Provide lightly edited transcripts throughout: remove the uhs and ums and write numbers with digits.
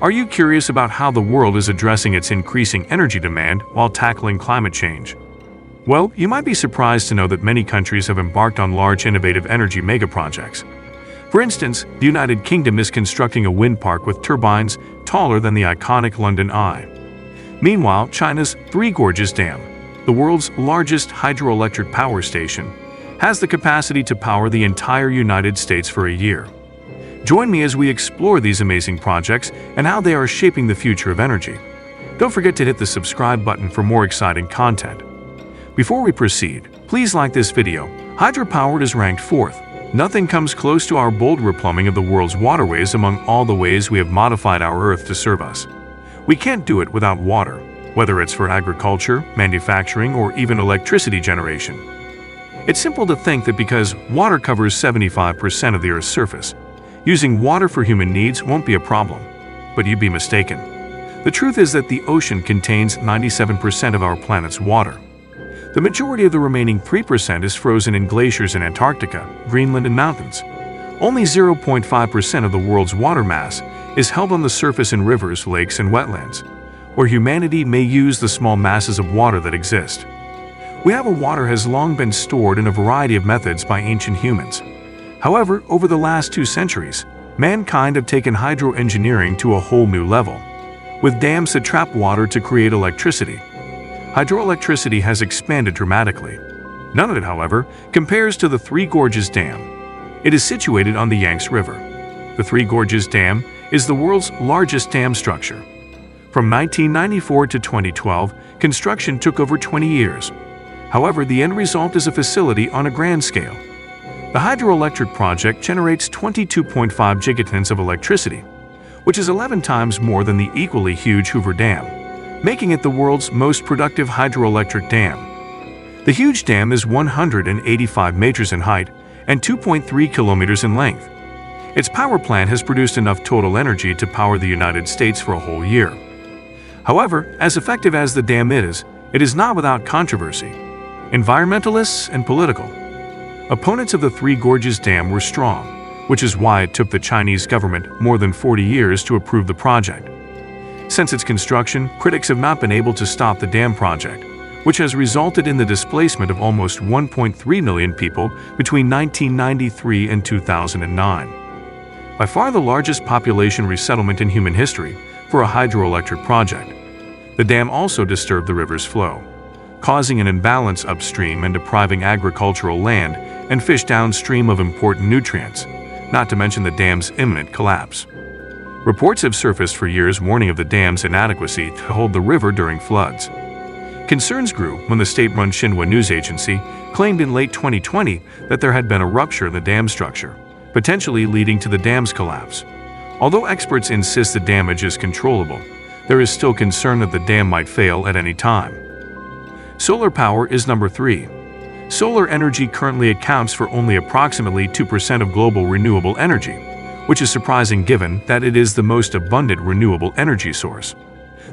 Are you curious about how the world is addressing its increasing energy demand while tackling climate change? Well, you might be surprised to know that many countries have embarked on large innovative energy megaprojects. For instance, the United Kingdom is constructing a wind park with turbines taller than the iconic London Eye. Meanwhile, China's Three Gorges Dam, the world's largest hydroelectric power station, has the capacity to power the entire United States for a year. Join me as we explore these amazing projects and how they are shaping the future of energy. Don't forget to hit the subscribe button for more exciting content. Before we proceed, please like this video. Hydropower is ranked 4th. Nothing comes close to our bold replumbing of the world's waterways among all the ways we have modified our Earth to serve us. We can't do it without water, whether it's for agriculture, manufacturing, or even electricity generation. It's simple to think that because water covers 75% of the Earth's surface, using water for human needs won't be a problem, but you'd be mistaken. The truth is that the ocean contains 97% of our planet's water. The majority of the remaining 3% is frozen in glaciers in Antarctica, Greenland, and mountains. Only 0.5% of the world's water mass is held on the surface in rivers, lakes, and wetlands, where humanity may use the small masses of water that exist. Water has long been stored in a variety of methods by ancient humans. However, over the last 2 centuries, mankind have taken hydroengineering to a whole new level, with dams that trap water to create electricity. Hydroelectricity has expanded dramatically. None of it, however, compares to the Three Gorges Dam. It is situated on the Yangtze River. The Three Gorges Dam is the world's largest dam structure. From 1994 to 2012, construction took over 20 years. However, the end result is a facility on a grand scale. The hydroelectric project generates 22.5 gigatons of electricity, which is 11 times more than the equally huge Hoover Dam, making it the world's most productive hydroelectric dam. The huge dam is 185 meters in height and 2.3 kilometers in length. Its power plant has produced enough total energy to power the United States for a whole year. However, as effective as the dam is, it is not without controversy. Environmentalists and political opponents of the Three Gorges Dam were strong, which is why it took the Chinese government more than 40 years to approve the project. Since its construction, critics have not been able to stop the dam project, which has resulted in the displacement of almost 1.3 million people between 1993 and 2009. By far the largest population resettlement in human history for a hydroelectric project. The dam also disturbed the river's flow, causing an imbalance upstream and depriving agricultural land and fish downstream of important nutrients, not to mention the dam's imminent collapse. Reports have surfaced for years warning of the dam's inadequacy to hold the river during floods. Concerns grew when the state-run Xinhua news agency claimed in late 2020 that there had been a rupture in the dam structure, potentially leading to the dam's collapse. Although experts insist the damage is controllable, there is still concern that the dam might fail at any time. Solar power is number 3. Solar energy currently accounts for only approximately 2% of global renewable energy, which is surprising given that it is the most abundant renewable energy source.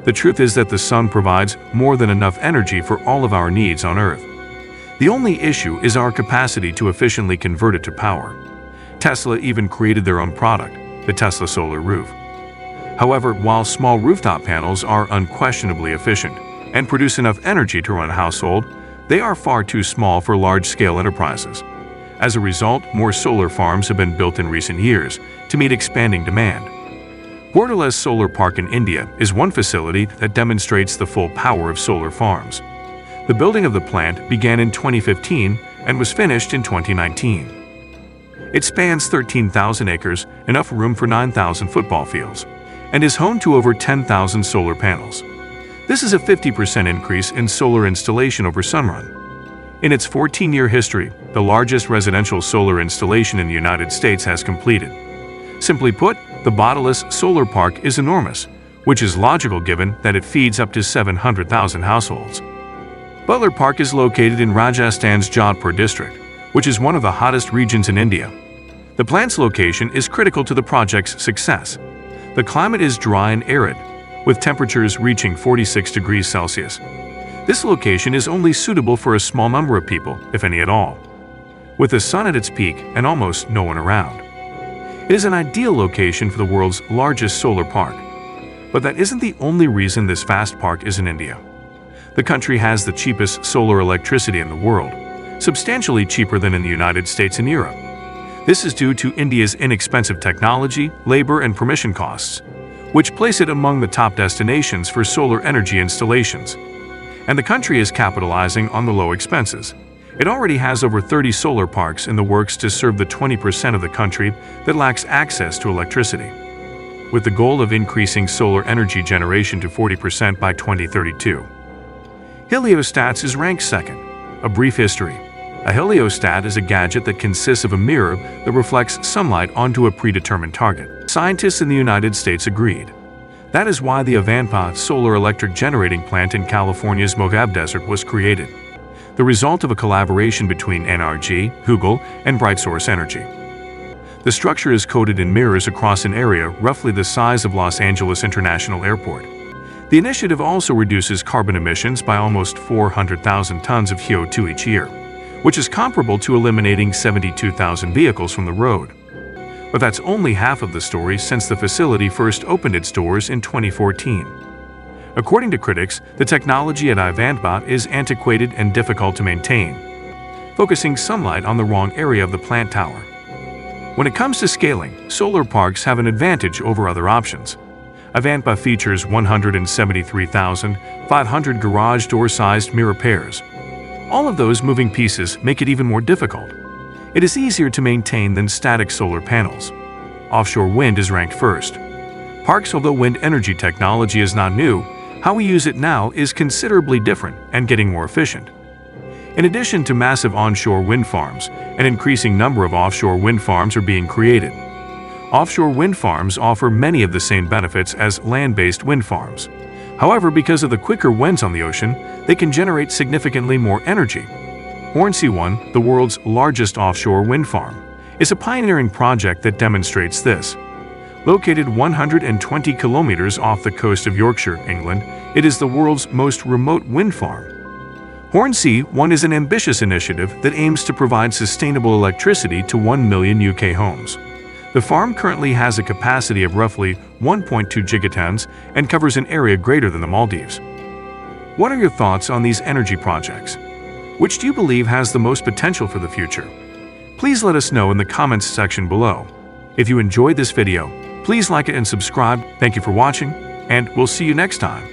The truth is that the sun provides more than enough energy for all of our needs on Earth. The only issue is our capacity to efficiently convert it to power. Tesla even created their own product, the Tesla Solar Roof. However, while small rooftop panels are unquestionably efficient and produce enough energy to run a household, they are far too small for large-scale enterprises. As a result, more solar farms have been built in recent years to meet expanding demand. Bordalez Solar Park in India is one facility that demonstrates the full power of solar farms. The building of the plant began in 2015 and was finished in 2019. It spans 13,000 acres, enough room for 9,000 football fields, and is home to over 10,000 solar panels. This is a 50% increase in solar installation over Sunrun. In its 14-year history, the largest residential solar installation in the United States has completed. Simply put, the Bordalez Solar Park is enormous, which is logical given that it feeds up to 700,000 households. Butler Park is located in Rajasthan's Jodhpur district, which is one of the hottest regions in India. The plant's location is critical to the project's success. The climate is dry and arid, with temperatures reaching 46 degrees Celsius. This location is only suitable for a small number of people, if any at all. With the sun at its peak and almost no one around, it is an ideal location for the world's largest solar park. But that isn't the only reason this fast park is in India. The country has the cheapest solar electricity in the world, substantially cheaper than in the United States and Europe. This is due to India's inexpensive technology, labor, and permission costs, which place it among the top destinations for solar energy installations. And the country is capitalizing on the low expenses. It already has over 30 solar parks in the works to serve the 20% of the country that lacks access to electricity, with the goal of increasing solar energy generation to 40% by 2032. Heliostats is ranked second. A brief history. A heliostat is a gadget that consists of a mirror that reflects sunlight onto a predetermined target. Scientists in the United States agreed. That is why the Avanpa solar electric generating plant in California's Mojave Desert was created, the result of a collaboration between NRG, Google, and BrightSource Energy. The structure is coated in mirrors across an area roughly the size of Los Angeles International Airport. The initiative also reduces carbon emissions by almost 400,000 tons of CO2 each year, which is comparable to eliminating 72,000 vehicles from the road. But that's only half of the story since the facility first opened its doors in 2014. According to critics, the technology at Avanpa is antiquated and difficult to maintain, focusing sunlight on the wrong area of the plant tower. When it comes to scaling, solar parks have an advantage over other options. Avanpa features 173,500 garage door-sized mirror pairs. All of those moving pieces make it even more difficult. It is easier to maintain than static solar panels. Offshore wind is ranked first. Parks, although wind energy technology is not new, how we use it now is considerably different and getting more efficient. In addition to massive onshore wind farms, an increasing number of offshore wind farms are being created. Offshore wind farms offer many of the same benefits as land-based wind farms. However, because of the quicker winds on the ocean, they can generate significantly more energy. Hornsea 1, the world's largest offshore wind farm, is a pioneering project that demonstrates this. Located 120 kilometers off the coast of Yorkshire, England, it is the world's most remote wind farm. Hornsea 1 is an ambitious initiative that aims to provide sustainable electricity to 1 million UK homes. The farm currently has a capacity of roughly 1.2 gigatons and covers an area greater than the Maldives. What are your thoughts on these energy projects? Which do you believe has the most potential for the future? Please let us know in the comments section below. If you enjoyed this video, please like it and subscribe. Thank you for watching, and we'll see you next time.